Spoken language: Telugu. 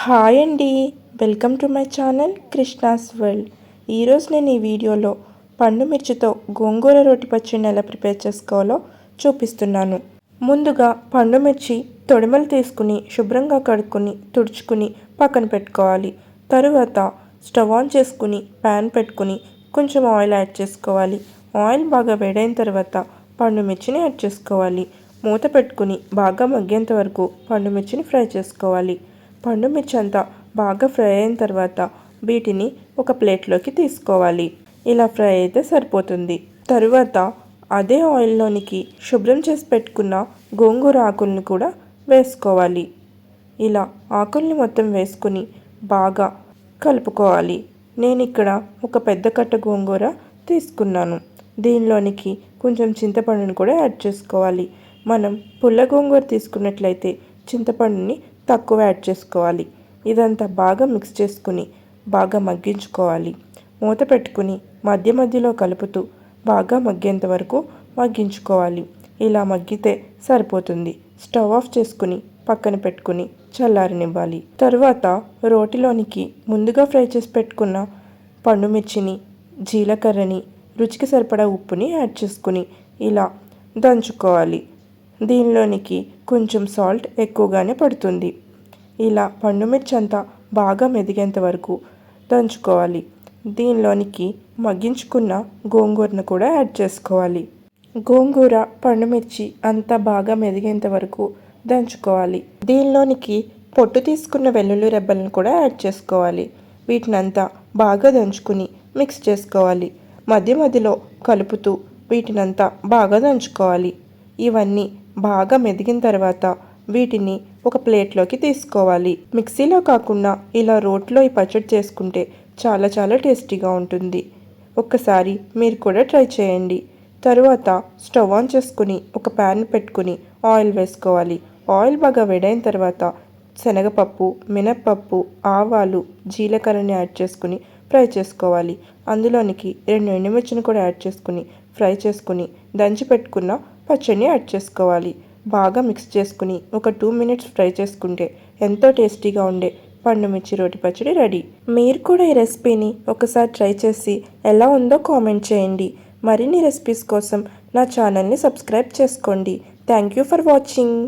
హాయ్ అండి, welcome to my channel Krishna's world. ఈరోజు నేను ఈ వీడియోలో పండు మిర్చితో గోంగూర రోటి పచ్చడిని ఎలా ప్రిపేర్ చేసుకోవాలో చూపిస్తున్నాను. ముందుగా పండు మిర్చి తొడిమలు తీసుకుని శుభ్రంగా కడుక్కొని తుడుచుకుని పక్కన పెట్టుకోవాలి. తరువాత స్టవ్ ఆన్ చేసుకుని ప్యాన్ పెట్టుకుని కొంచెం ఆయిల్ యాడ్ చేసుకోవాలి. ఆయిల్ బాగా వేడైన తర్వాత పండు మిర్చిని యాడ్ చేసుకోవాలి. మూత పెట్టుకుని బాగా మగ్గేంత వరకు పండు మిర్చిని ఫ్రై చేసుకోవాలి. పండు మిర్చి అంతా బాగా ఫ్రై అయిన తర్వాత వీటిని ఒక ప్లేట్లోకి తీసుకోవాలి. ఇలా ఫ్రై అయితే సరిపోతుంది. తరువాత అదే ఆయిల్లోనికి శుభ్రం చేసి పెట్టుకున్న గోంగూర ఆకుల్ని కూడా వేసుకోవాలి. ఇలా ఆకుల్ని మొత్తం వేసుకుని బాగా కలుపుకోవాలి. నేను ఇక్కడ ఒక పెద్ద కట్ట గోంగూర తీసుకున్నాను. దీనిలోనికి కొంచెం చింతపండుని కూడా యాడ్ చేసుకోవాలి. మనం పుల్ల గోంగూర తీసుకున్నట్లయితే చింతపండుని తక్కువ యాడ్ చేసుకోవాలి. ఇదంతా బాగా మిక్స్ చేసుకుని బాగా మగ్గించుకోవాలి. మూత పెట్టుకుని మధ్య మధ్యలో కలుపుతూ బాగా మగ్గేంత వరకు మగ్గించుకోవాలి. ఇలా మగ్గితే సరిపోతుంది. స్టవ్ ఆఫ్ చేసుకుని పక్కన పెట్టుకుని చల్లారనివ్వాలి. తరువాత రోటిలోనికి ముందుగా ఫ్రై చేసి పెట్టుకున్న పండు మిర్చిని, జీలకర్రని, రుచికి సరిపడా ఉప్పుని యాడ్ చేసుకుని ఇలా దంచుకోవాలి. దీనిలోనికి కొంచెం సాల్ట్ ఎక్కువగానే పడుతుంది. ఇలా పండు మిర్చి అంతా బాగా మెదిగేంత వరకు దంచుకోవాలి. దీనిలోనికి మగ్గించుకున్న గోంగూరను కూడా యాడ్ చేసుకోవాలి. గోంగూర, పండు మిర్చి అంతా బాగా మెదిగేంత వరకు దంచుకోవాలి. దీనిలోనికి పొట్టు తీసుకున్న వెల్లుల్లి రెబ్బలను కూడా యాడ్ చేసుకోవాలి. వీటినంతా బాగా దంచుకుని మిక్స్ చేసుకోవాలి. మధ్య మధ్యలో కలుపుతూ వీటినంతా బాగా దంచుకోవాలి. ఇవన్నీ బాగా మెదిగిన తర్వాత వీటిని ఒక ప్లేట్లోకి తీసుకోవాలి. మిక్సీలో కాకుండా ఇలా రోట్లో ఈ పచ్చడి చేసుకుంటే చాలా చాలా టేస్టీగా ఉంటుంది. ఒక్కసారి మీరు కూడా ట్రై చేయండి. తరువాత స్టవ్ ఆన్ చేసుకుని ఒక ప్యాన్ పెట్టుకుని ఆయిల్ వేసుకోవాలి. ఆయిల్ బాగా వేడైన తర్వాత శనగపప్పు, మినప్పప్పు, ఆవాలు, జీలకర్రని యాడ్ చేసుకుని ఫ్రై చేసుకోవాలి. అందులోనికి 2 ఎండుమిర్చిని కూడా యాడ్ చేసుకుని ఫ్రై చేసుకుని దంచి పెట్టుకున్న పచ్చడిని యాడ్ చేసుకోవాలి. బాగా మిక్స్ చేసుకుని ఒక 2 మినిట్స్ ఫ్రై చేసుకుంటే ఎంతో టేస్టీగా ఉండే పండు మిర్చి రోటి పచ్చడి రెడీ. మీరు కూడా ఈ రెసిపీని ఒకసారి ట్రై చేసి ఎలా ఉందో కామెంట్ చేయండి. మరిన్ని రెసిపీస్ కోసం నా ఛానల్ని సబ్స్క్రైబ్ చేసుకోండి. Thank you for watching.